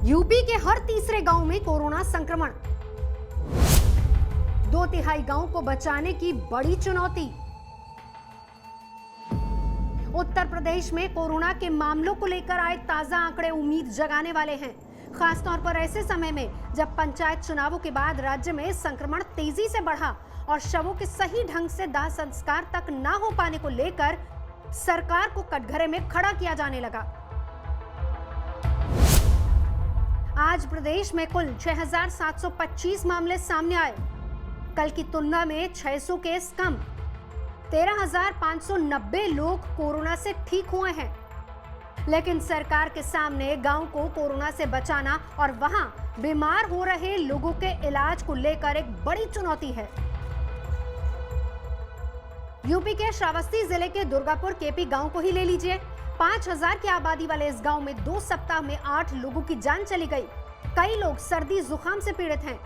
UP के हर तीसरे गांव में कोरोना संक्रमण, 2/3 गांव को बचाने की बड़ी चुनौती। उत्तर प्रदेश में कोरोना के मामलों को लेकर आए ताजा आंकड़े उम्मीद जगाने वाले हैं, खासतौर पर ऐसे समय में जब पंचायत चुनावों के बाद राज्य में संक्रमण तेजी से बढ़ा और शवों के सही ढंग से दाह संस्कार तक न हो पाने को लेकर सरकार को कटघरे में खड़ा किया जाने लगा। आज प्रदेश में कुल 6,725 मामले सामने आए, कल की तुलना में 600 केस कम। 13,590 लोग कोरोना से ठीक हुए हैं, लेकिन सरकार के सामने गांव को कोरोना से बचाना और वहां बीमार हो रहे लोगों के इलाज को लेकर एक बड़ी चुनौती है। यूपी के श्रावस्ती जिले के दुर्गापुर केपी गांव को ही ले लीजिए। 5,000 की आबादी वाले इस गांव में 2 सप्ताह में 8 लोगों की जान चली गई। कई लोग सर्दी जुकाम से पीड़ित हैं।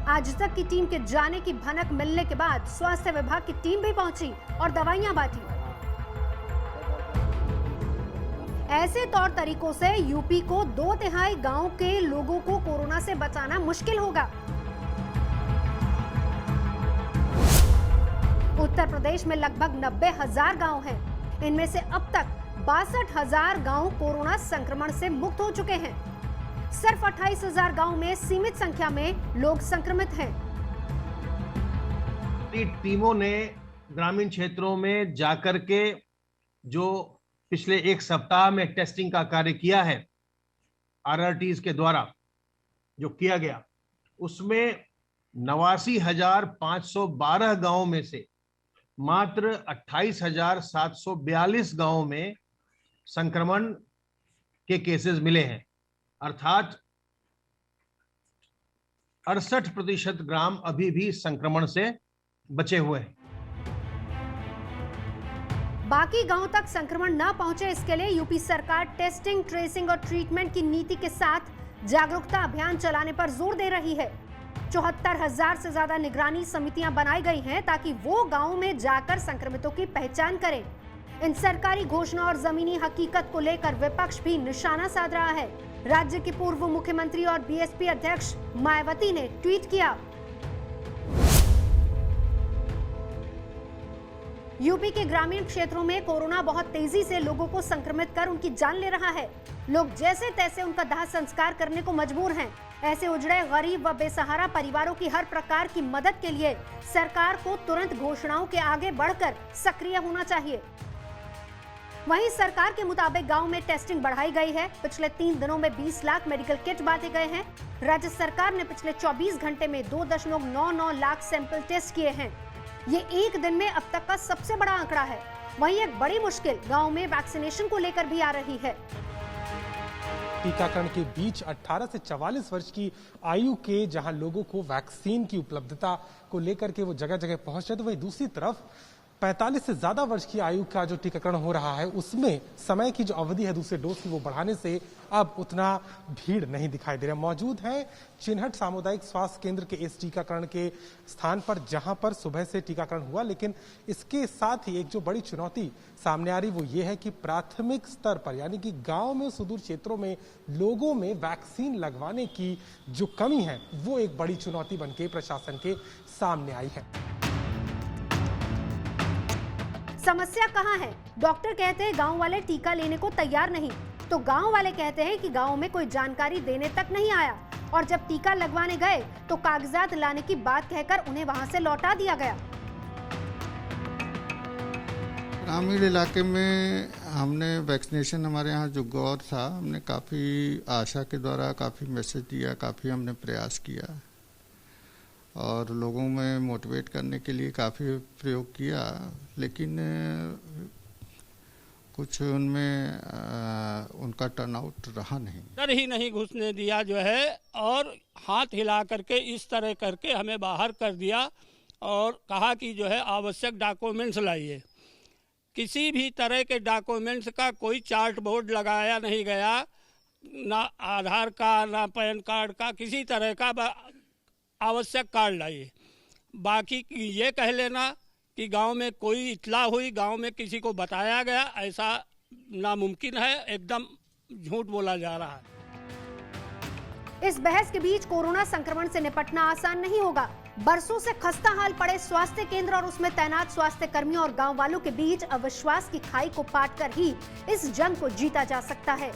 आज तक की टीम के जाने की भनक मिलने के बाद स्वास्थ्य विभाग की टीम भी पहुंची और दवाइयां बांटी। ऐसे तौर तरीकों से यूपी को 2/3 गांव के लोगों को कोरोना से बचाना मुश्किल होगा। उत्तर प्रदेश में लगभग 90,000 गांव हैं। इनमें से अब तक 62,000 गांव कोरोना संक्रमण से मुक्त हो चुके हैं। सिर्फ 28,000 गांव में सीमित संख्या में लोग संक्रमित हैं। टीमों ने ग्रामीण क्षेत्रों में जाकर के जो पिछले 1 सप्ताह में टेस्टिंग का कार्य किया है, RRTs के द्वारा जो किया गया, उसमें 89,512 गांव में से मात्र 28,742 गांवों में संक्रमण के केसेस मिले हैं, अर्थात 68% ग्राम अभी भी संक्रमण से बचे हुए हैं। बाकी गांव तक संक्रमण न पहुंचे, इसके लिए यूपी सरकार टेस्टिंग, ट्रेसिंग और ट्रीटमेंट की नीति के साथ जागरूकता अभियान चलाने पर जोर दे रही है। 74,000 से ज्यादा निगरानी समितियां बनाई गई हैं ताकि वो गांव में जाकर संक्रमितों की पहचान करें। इन सरकारी घोषणा और जमीनी हकीकत को लेकर विपक्ष भी निशाना साध रहा है। राज्य के पूर्व मुख्यमंत्री और बीएसपी अध्यक्ष मायावती ने ट्वीट किया, यूपी के ग्रामीण क्षेत्रों में कोरोना बहुत तेजी से लोगों को संक्रमित कर उनकी जान ले रहा है। लोग जैसे तैसे उनका दाह संस्कार करने को मजबूर हैं। ऐसे उजड़े, गरीब व बेसहारा परिवारों की हर प्रकार की मदद के लिए सरकार को तुरंत घोषणाओं के आगे बढ़कर सक्रिय होना चाहिए। वहीं सरकार के मुताबिक गांव में टेस्टिंग बढ़ाई गई है। पिछले 3 दिनों में 20 लाख मेडिकल किट बांटे गए हैं। राज्य सरकार ने पिछले 24 घंटे में 2.99 लाख सैंपल टेस्ट किए हैं। ये एक दिन में अब तक का सबसे बड़ा आंकड़ा है। वहीं एक बड़ी मुश्किल गांव में वैक्सीनेशन को लेकर भी आ रही है। टीकाकरण के बीच 18 से 44 वर्ष की आयु के जहां लोगों को वैक्सीन की उपलब्धता को लेकर के वो जगह जगह पहुंच रहे, तो वहीं दूसरी तरफ 45 से ज्यादा वर्ष की आयु का जो टीकाकरण हो रहा है, उसमें समय की जो अवधि है दूसरे डोज की, वो बढ़ाने से अब उतना भीड़ नहीं दिखाई दे रहा। मौजूद है चिन्हट सामुदायिक स्वास्थ्य केंद्र के इस टीकाकरण के स्थान पर, जहां पर सुबह से टीकाकरण हुआ, लेकिन इसके साथ ही एक जो बड़ी चुनौती सामने आ रही वो ये है कि प्राथमिक स्तर पर, यानी कि गांव में, सुदूर क्षेत्रों में लोगों में वैक्सीन लगवाने की जो कमी है, वो एक बड़ी चुनौती बनके प्रशासन के सामने आई है। समस्या कहां है? डॉक्टर कहते हैं गांव वाले टीका लेने को तैयार नहीं, तो गांव वाले कहते हैं कि गांव में कोई जानकारी देने तक नहीं आया, और जब टीका लगवाने गए तो कागजात लाने की बात कहकर उन्हें वहां से लौटा दिया गया। ग्रामीण इलाके में हमने वैक्सीनेशन, हमारे यहाँ जो गौर था, हमने काफ़ी आशा के द्वारा काफ़ी मैसेज दिया, काफ़ी हमने प्रयास किया और लोगों में मोटिवेट करने के लिए काफ़ी प्रयोग किया, लेकिन कुछ उनमें उनका टर्नआउट रहा नहीं। डर ही नहीं घुसने दिया जो है, और हाथ हिला करके इस तरह करके हमें बाहर कर दिया और कहा कि जो है आवश्यक डॉक्यूमेंट्स लाइए। किसी भी तरह के डॉक्यूमेंट्स का कोई चार्ट बोर्ड लगाया नहीं गया, ना आधार का, ना पैन कार्ड का, किसी तरह का आवश्यक कार्ड लाइए। बाकी ये कह लेना कि गांव में कोई इत्तला हुई, गांव में किसी को बताया गया, ऐसा नामुमकिन है, एकदम झूठ बोला जा रहा है। इस बहस के बीच कोरोना संक्रमण से निपटना आसान नहीं होगा। बरसों से खस्ता हाल पड़े स्वास्थ्य केंद्र और उसमें तैनात स्वास्थ्य कर्मियों और गांव वालों के बीच अविश्वास की खाई को पाट कर ही इस जंग को जीता जा सकता है।